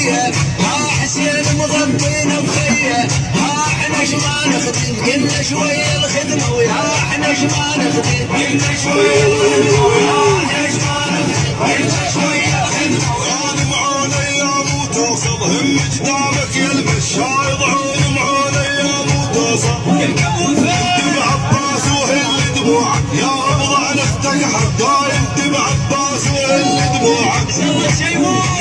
وخيه، ها حسين مغطينا بخيه، ها احنا شما نخدم قلنا شويه الخدمه ويا احنا شما نخدم قلنا شويه الخدمه ويا احنا شما نخدم قلنا شويه الخدمه ويا معانا يا ابو توصل هم قدامك يا المشايض عون معانا يا ابو توصل انت عباس وهل دموعك يا ابضع نختك حتى انت عباس وهل دموعك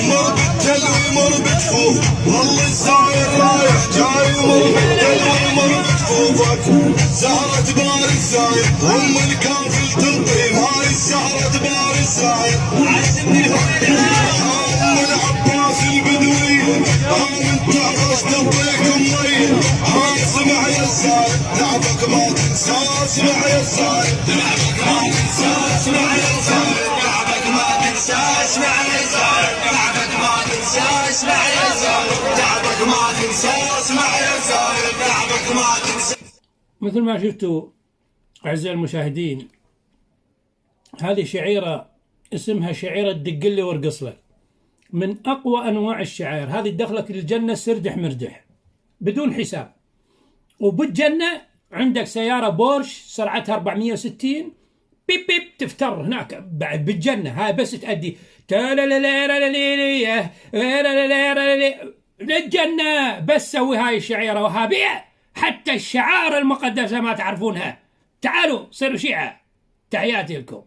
مر بالتل ومر بجفوف والله الزاير رايح جاي مر بالتل ومر بجفوفك زهرة بار الزاير ام الكافل تنطيم هاي الزهرة بار الزاير ام العباس البدوي من تعطش تطيك مي سمع يا الزاير لعبك ما تنسى اسمع يا الزاير لعبك ما تنسى اسمع يا الزاير لعبك ما تنسى اسمع يا الزاير لعبك ما تنسى اسمع يا الزاير لعبك ما تنسى اسمع يا الزاير لعبك ما تنسى. مثل ما شفتوا أعزائي المشاهدين، هذه شعيرة اسمها شعيرة دقلي وارقص لك، من أقوى أنواع الشعائر. هذه تدخلك للجنة سردح مردح بدون حساب. وبالجنة عندك سيارة بورش سرعتها 460 بيب بيب تفتر هناك بالجنة. هاي بس تأدي للجنة، بس سوي هاي الشعيرة وهابية. حتى الشعائر المقدسة ما تعرفونها. تعالوا صيروا شيعة. تحياتي لكم.